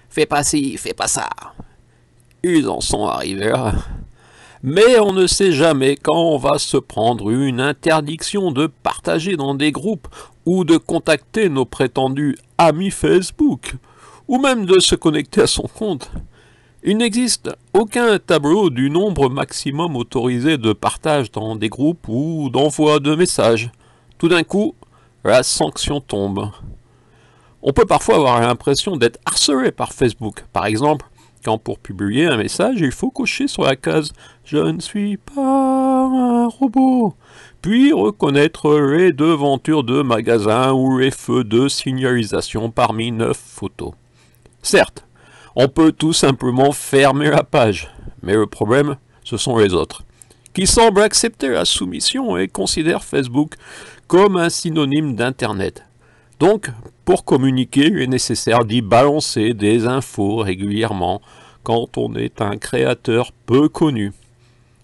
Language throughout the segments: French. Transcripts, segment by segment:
fais pas ci, fais pas ça. Ils en sont arrivés là. Mais on ne sait jamais quand on va se prendre une interdiction de partager dans des groupes ou de contacter nos prétendus amis Facebook ou même de se connecter à son compte. Il n'existe aucun tableau du nombre maximum autorisé de partage dans des groupes ou d'envoi de messages. Tout d'un coup, la sanction tombe. On peut parfois avoir l'impression d'être harcelé par Facebook. Par exemple, quand pour publier un message, il faut cocher sur la case « Je ne suis pas un robot », puis reconnaître les devantures de magasins ou les feux de signalisation parmi 9 photos. Certes, on peut tout simplement fermer la page, mais le problème, ce sont les autres, qui semblent accepter la soumission et considèrent Facebook comme un synonyme d'Internet. Donc, pour communiquer, il est nécessaire d'y balancer des infos régulièrement quand on est un créateur peu connu.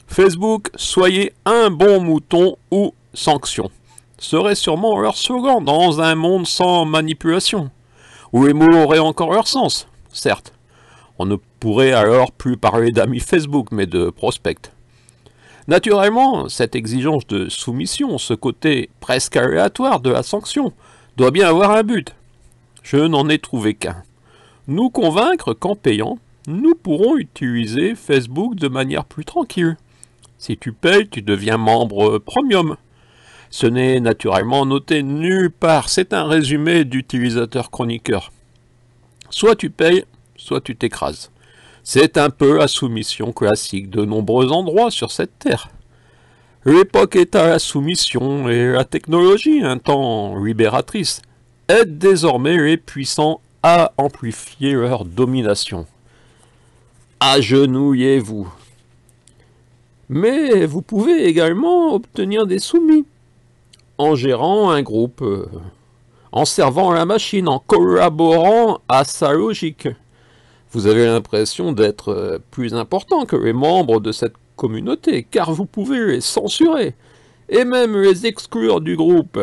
Facebook, soyez un bon mouton ou sanction, serait sûrement leur slogan dans un monde sans manipulation, où les mots auraient encore leur sens, certes. On ne pourrait alors plus parler d'amis Facebook, mais de prospects. Naturellement, cette exigence de soumission, ce côté presque aléatoire de la sanction, doit bien avoir un but. Je n'en ai trouvé qu'un. Nous convaincre qu'en payant, nous pourrons utiliser Facebook de manière plus tranquille. Si tu payes, tu deviens membre premium. Ce n'est naturellement noté nulle part, c'est un résumé d'utilisateur chroniqueur. Soit tu payes, soit tu t'écrases. C'est un peu la soumission classique de nombreux endroits sur cette terre. L'époque est à la soumission et la technologie, un temps libératrice, aide désormais les puissants à amplifier leur domination. Agenouillez-vous. Mais vous pouvez également obtenir des soumis en gérant un groupe, en servant la machine, en collaborant à sa logique. Vous avez l'impression d'être plus important que les membres de cette communauté, car vous pouvez les censurer, et même les exclure du groupe.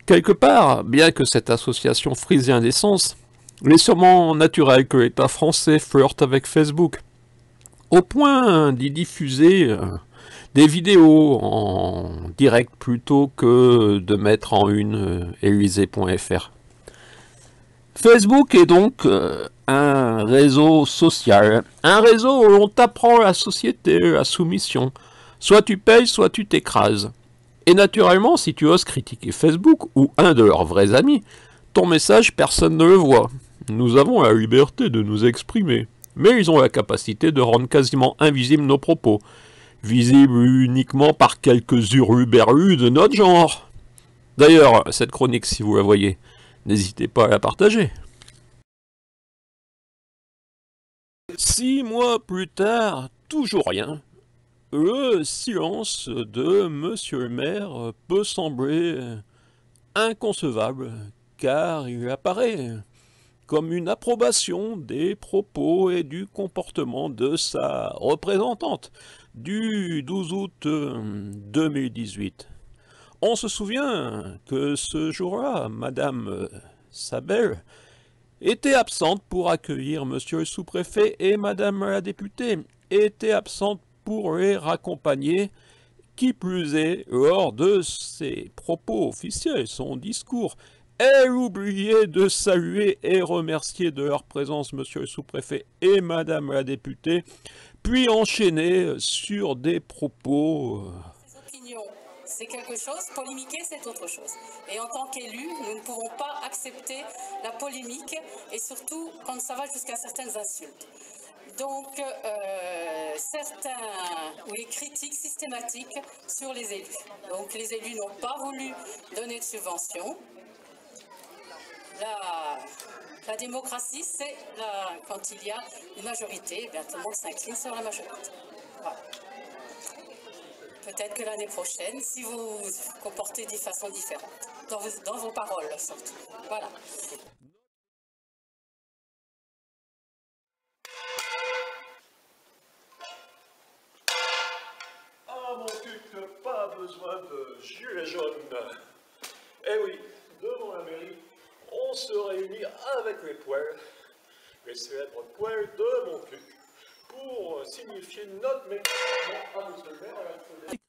Quelque part, bien que cette association frise l'indécence, il est sûrement naturel que l'État français flirte avec Facebook, au point d'y diffuser des vidéos en direct plutôt que de mettre en une Élysée.fr. Facebook est donc un réseau social, un réseau où on t'apprend la société, la soumission. Soit tu payes, soit tu t'écrases. Et naturellement, si tu oses critiquer Facebook ou un de leurs vrais amis, ton message, personne ne le voit. Nous avons la liberté de nous exprimer, mais ils ont la capacité de rendre quasiment invisibles nos propos, visibles uniquement par quelques hurluberlus de notre genre. D'ailleurs, cette chronique, si vous la voyez, n'hésitez pas à la partager. 6 mois plus tard, toujours rien. Le silence de Monsieur le maire peut sembler inconcevable, car il apparaît comme une approbation des propos et du comportement de sa représentante du 12 août 2018. On se souvient que ce jour-là, Madame Sabel était absente pour accueillir Monsieur le sous-préfet et Madame la députée était absente pour les raccompagner, qui plus est, lors de ses propos officiels, son discours, elle oubliait de saluer et remercier de leur présence Monsieur le sous-préfet et Madame la députée, puis enchaîner sur des propos... C'est quelque chose, polémiquer c'est autre chose. Et en tant qu'élus, nous ne pouvons pas accepter la polémique, et surtout quand ça va jusqu'à certaines insultes. Donc, les critiques systématiques sur les élus. Donc, les élus n'ont pas voulu donner de subvention. La démocratie, c'est quand il y a une majorité, eh bien, tout le monde s'incline sur la majorité. Voilà. Peut-être que l'année prochaine, si vous vous comportez de façon différente, dans vos paroles surtout. Voilà. Ah mon culte, pas besoin de gilets jaunes. Eh oui, devant la mairie, on se réunit avec les poils, les célèbres poils de mon cul, pour signifier notre mécontentement à monsieur le maire.